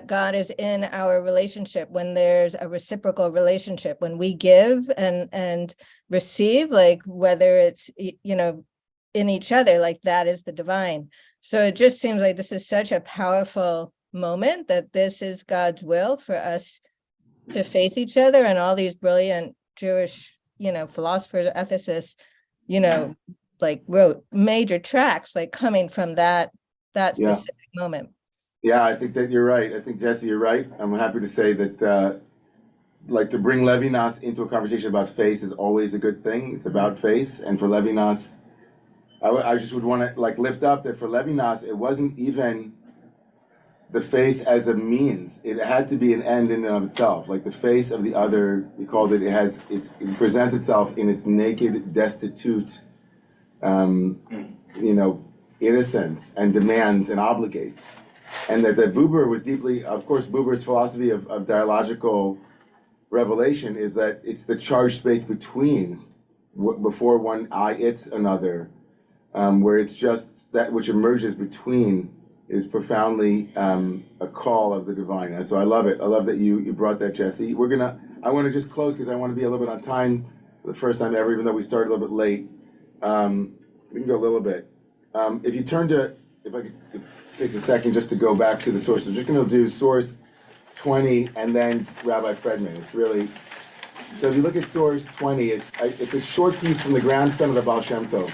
God is in our relationship, when there's a reciprocal relationship, when we give and receive, like whether it's, in each other, like that is the divine. So it just seems like this is such a powerful moment, that this is God's will for us to face each other, and all these brilliant Jewish, philosophers, ethicists, like wrote major tracks, like coming from that specific moment. Yeah, I think that you're right. I think, Jesse, you're right. I'm happy to say that, like, to bring Levinas into a conversation about face is always a good thing. It's about face. And for Levinas, I just would want to, like, lift up that for Levinas, it wasn't even the face as a means. It had to be an end in and of itself. Like the face of the other, we called it, it presents itself in its naked, destitute, innocence and demands and obligates. And that Buber was deeply, of course, Buber's philosophy of dialogical revelation is that it's the charged space between, before one it's another, where it's just that which emerges between is profoundly a call of the divine. And so I love it. I love that you brought that, Jesse. I want to just close because I want to be a little bit on time for the first time ever, even though we started a little bit late. We can go a little bit. If you turn to, if I could, it takes a second just to go back to the source. I'm just going to do source 20 and then Rabbi Fredman. It's really, so if you look at source 20, it's a short piece from the grandson of the Baal Shem Tov.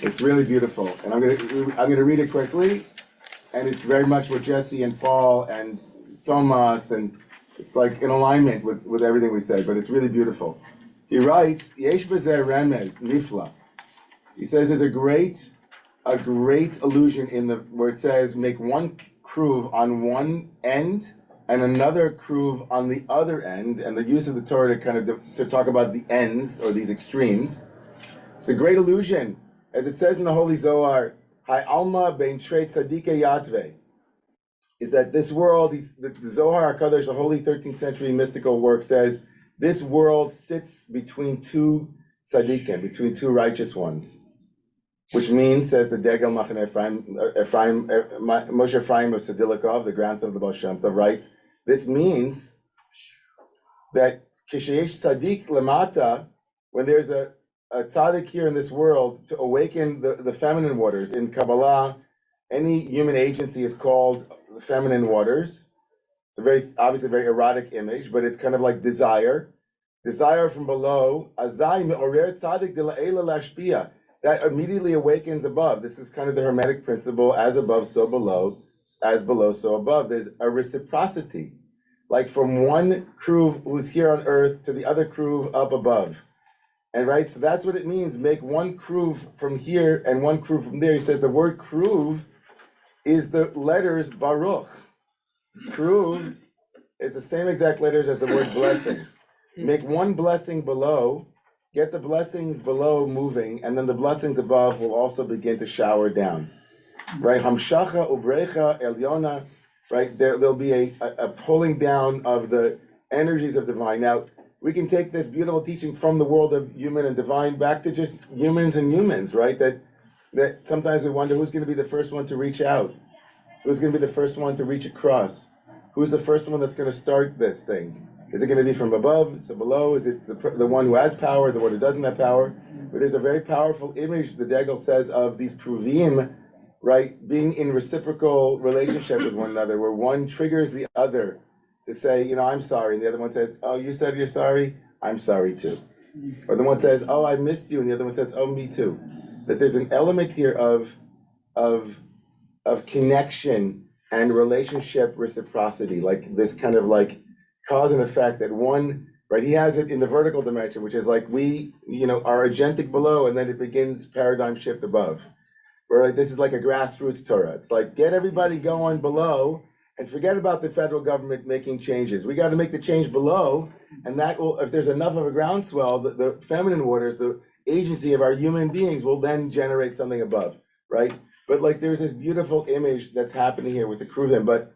It's really beautiful, and I'm gonna read it quickly, and it's very much what Jesse and Paul and Thomas, and it's like in alignment with everything we said, but it's really beautiful. He writes, Yesh b'zeh remez nifla. He says there's a great allusion in where it says make one kruv on one end and another kruv on the other end, and the use of the Torah to talk about the ends or these extremes. It's a great allusion, as it says in the Holy Zohar, Hai Alma bein trei tzadike yatve, is that this world, the Zohar HaKadosh, the holy 13th century mystical work, says this world sits between two tzaddikim, between two righteous ones. Which means, says the Degel Machane Moshe Ephraim of Sadilikov, the grandson of the Baal Shem Tov, writes, this means that Kishayesh Tzaddik Lamata, when there's a tzaddik here in this world, to awaken the feminine waters. In Kabbalah, any human agency is called the feminine waters. It's obviously a very erotic image, but it's kind of like desire from below. Azai me'orer tzaddik de la'ela lashpia. That immediately awakens above. This is kind of the Hermetic principle, as above, so below, as below, so above. There's a reciprocity, like from one kruv who's here on earth to the other kruv up above. And right, so that's what it means, make one kruv from here and one kruv from there. He said the word kruv is the letters Baruch. Kruv is the same exact letters as the word blessing. Make one blessing below, get the blessings below moving, and then the blessings above will also begin to shower down. Right? Hamshacha ubrecha elyona. Right? There'll be a pulling down of the energies of divine. Now, we can take this beautiful teaching from the world of human and divine back to just humans and humans, right? That sometimes we wonder who's going to be the first one to reach out, who's going to be the first one to reach across, who's the first one that's going to start this thing. Is it going to be from above, so below? Is it the one who has power, the one who doesn't have power? But there's a very powerful image, the Degel says, of these kruvim, right, being in reciprocal relationship with one another, where one triggers the other to say, I'm sorry, and the other one says, oh, you said you're sorry? I'm sorry too. Or the one says, oh, I missed you, and the other one says, oh, me too. That there's an element here of connection and relationship reciprocity, like this kind of like cause and effect that one, right, he has it in the vertical dimension, which is like we, are agentic below, and then it begins paradigm shift above. Where like this is like a grassroots Torah. It's like, get everybody going below and forget about the federal government making changes. We got to make the change below, and that will, if there's enough of a groundswell, the feminine waters, the agency of our human beings will then generate something above, right? But like there's this beautiful image that's happening here with the Kruvim, but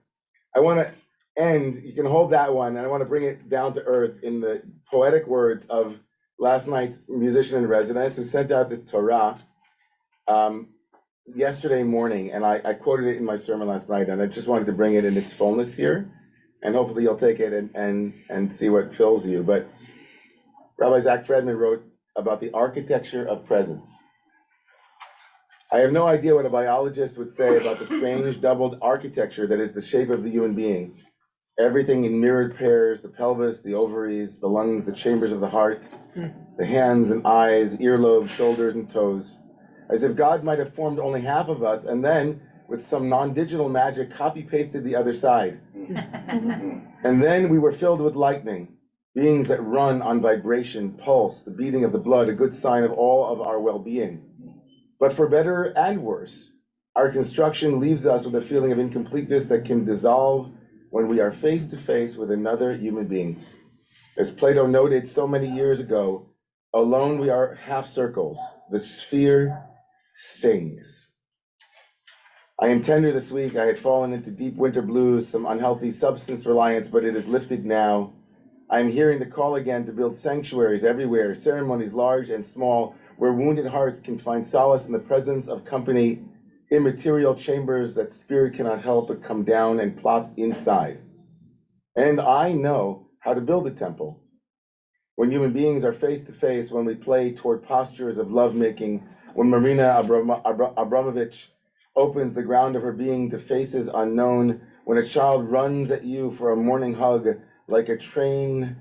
I want to end, you can hold that one, and I want to bring it down to earth in the poetic words of last night's musician in residence who sent out this Torah yesterday morning, and I quoted it in my sermon last night, and I just wanted to bring it in its fullness here, and hopefully you'll take it and see what fills you. But Rabbi Zach Fredman wrote about the architecture of presence. I have no idea what a biologist would say about the strange doubled architecture that is the shape of the human being. Everything in mirrored pairs, the pelvis, the ovaries, the lungs, the chambers of the heart, the hands and eyes, earlobes, shoulders, and toes. As if God might have formed only half of us and then, with some non-digital magic, copy-pasted the other side. And then we were filled with lightning, beings that run on vibration, pulse, the beating of the blood, a good sign of all of our well-being. But for better and worse, our construction leaves us with a feeling of incompleteness that can dissolve when we are face to face with another human being. As Plato noted so many years ago, alone we are half circles. The sphere sings. I am tender this week. I had fallen into deep winter blues, some unhealthy substance reliance, but it is lifted now. I am hearing the call again to build sanctuaries everywhere, ceremonies large and small, where wounded hearts can find solace in the presence of company, immaterial chambers that spirit cannot help but come down and plop inside. And I know how to build a temple. When human beings are face to face, when we play toward postures of lovemaking, when Marina Abramovich opens the ground of her being to faces unknown, when a child runs at you for a morning hug like a train,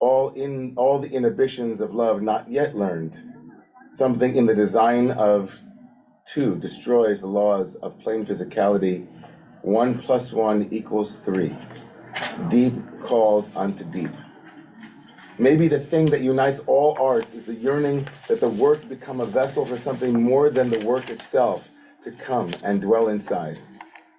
all the inhibitions of love not yet learned, something in the design of 2 destroys the laws of plain physicality. 1 + 1 = 3. Deep calls unto deep. Maybe the thing that unites all arts is the yearning that the work become a vessel for something more than the work itself to come and dwell inside.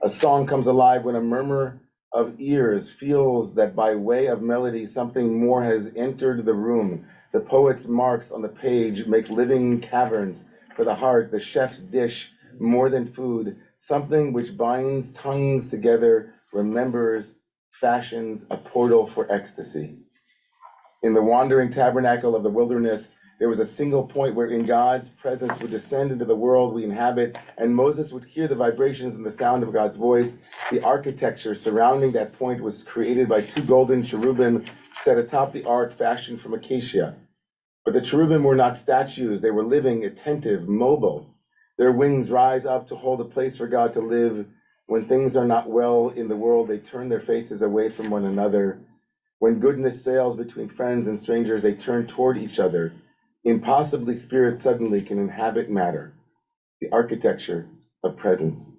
A song comes alive when a murmur of ears feels that by way of melody something more has entered the room. The poet's marks on the page make living caverns for the heart, the chef's dish more than food, something which binds tongues together, remembers, fashions a portal for ecstasy. In the wandering tabernacle of the wilderness, there was a single point wherein God's presence would descend into the world we inhabit, and Moses would hear the vibrations and the sound of God's voice. The architecture surrounding that point was created by 2 golden cherubim set atop the ark fashioned from acacia. But the cherubim were not statues, they were living, attentive, mobile. Their wings rise up to hold a place for God to live. When things are not well in the world, they turn their faces away from one another. When goodness sails between friends and strangers, they turn toward each other. Impossibly, spirit suddenly can inhabit matter, the architecture of presence.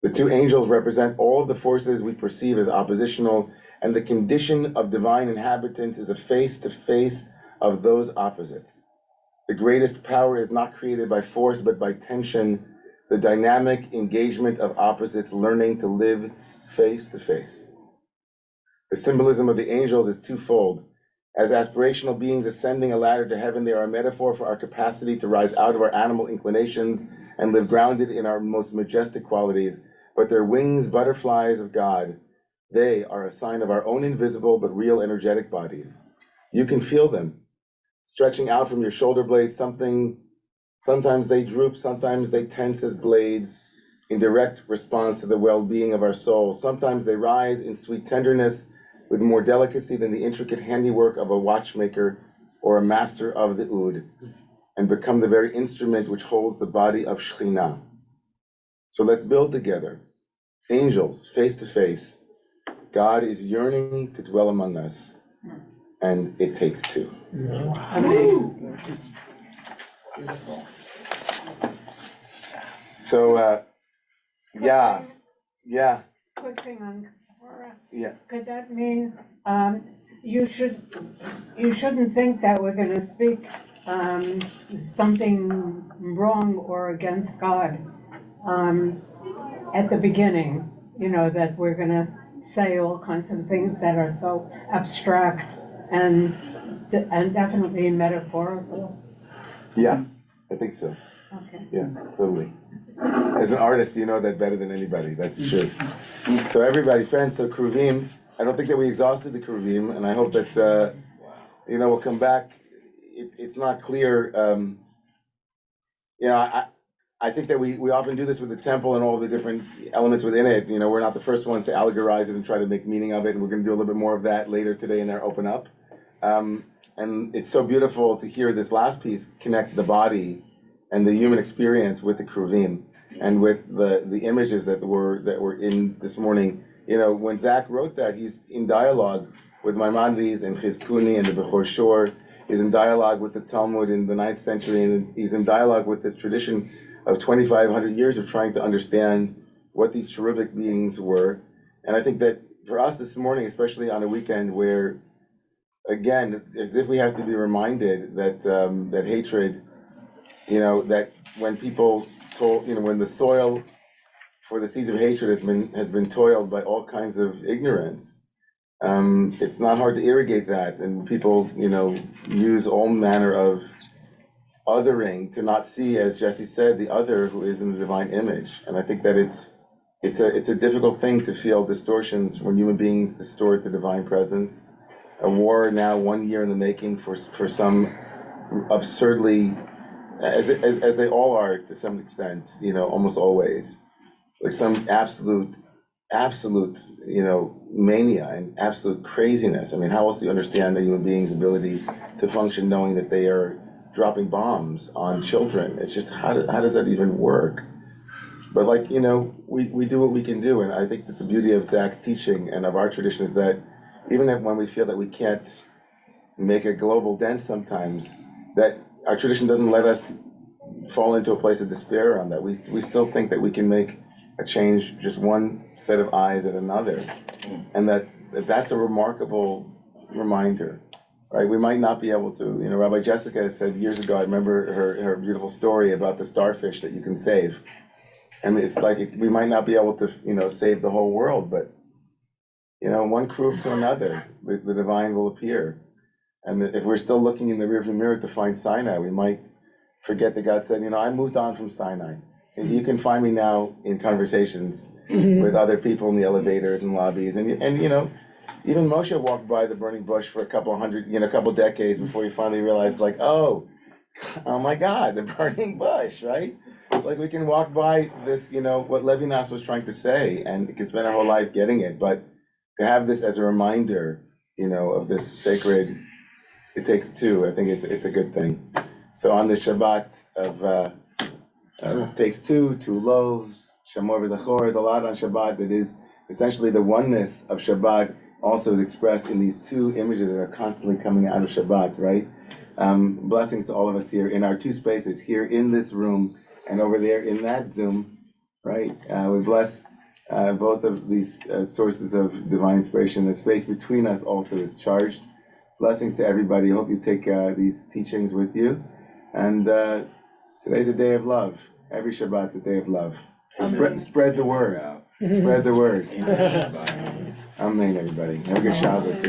The 2 angels represent all of the forces we perceive as oppositional, and the condition of divine inhabitants is a face-to-face of those opposites. The greatest power is not created by force, but by tension, the dynamic engagement of opposites learning to live face-to-face. The symbolism of the angels is twofold. As aspirational beings ascending a ladder to heaven, they are a metaphor for our capacity to rise out of our animal inclinations and live grounded in our most majestic qualities. But their wings, butterflies of God, they are a sign of our own invisible but real energetic bodies. You can feel them stretching out from your shoulder blades. Sometimes they droop, sometimes they tense as blades in direct response to the well-being of our soul. Sometimes they rise in sweet tenderness with more delicacy than the intricate handiwork of a watchmaker or a master of the oud, and become the very instrument which holds the body of Shekhinah. So let's build together. Angels, face to face. God is yearning to dwell among us, and it takes 2. So, yeah. Quick thing on Kapora. Yeah. Could that mean, you shouldn't think that we're gonna speak, something wrong or against God, at the beginning, that we're gonna say all kinds of things that are so abstract and definitely metaphorical? Yeah, I think so. Okay. Yeah, totally. As an artist, you know that better than anybody. That's true. So everybody, friends, so Kruvim, I don't think that we exhausted the Kruvim, and I hope that, we'll come back. It's not clear. I think that we often do this with the temple and all the different elements within it. We're not the first ones to allegorize it and try to make meaning of it, and we're going to do a little bit more of that later today in our Open Up. And it's so beautiful to hear this last piece connect the body and the human experience with the Kruvim and with the images that were in this morning. When Zach wrote that, he's in dialogue with Maimonides and Chizkuni and the Bechor Shor. He's in dialogue with the Talmud in the 9th century, and he's in dialogue with this tradition of 2,500 years of trying to understand what these cherubic beings were. And I think that for us this morning, especially on a weekend where, again, as if we have to be reminded that that hatred, that when people when the soil for the seeds of hatred has been toiled by all kinds of ignorance, it's not hard to irrigate that, and people use all manner of othering to not see, as Jesse said, the other who is in the divine image. And I think that it's a difficult thing to feel distortions when human beings distort the divine presence. A war now 1 year in the making for some absurdly, as they all are to some extent, almost always, like some absolute, mania and absolute craziness. I mean, how else do you understand a human being's ability to function knowing that they are dropping bombs on children? It's just, how does that even work? But we do what we can do, and I think that the beauty of Zach's teaching and of our tradition is that even when we feel that we can't make a global dent sometimes, that our tradition doesn't let us fall into a place of despair on that. We still think that we can make a change, just one set of eyes at another. And that's a remarkable reminder, right? We might not be able to, Rabbi Jessica said years ago, I remember her beautiful story about the starfish that you can save. And it's like, we might not be able to, save the whole world, but, one groove to another, the divine will appear. And if we're still looking in the rearview mirror to find Sinai, we might forget that God said, I moved on from Sinai. And you can find me now in conversations with other people in the elevators and lobbies. And even Moshe walked by the burning bush for a couple decades before he finally realized, like, oh my God, the burning bush, right? It's like we can walk by this, what Levinas was trying to say, and we can spend our whole life getting it. But to have this as a reminder, of this sacred, it takes two. I think it's a good thing. So on the Shabbat of it takes two loaves, Shamor v'Zachor, there's a lot on Shabbat that is essentially the oneness of Shabbat also is expressed in these two images that are constantly coming out of Shabbat, right? Blessings to all of us here in our two spaces, here in this room and over there in that Zoom, right? We bless both of these sources of divine inspiration. The space between us also is charged. Blessings to everybody. I hope you take these teachings with you. And today's a day of love. Every Shabbat's a day of love. So spread the word. Spread the word. Amen, everybody. Have a good Shabbos.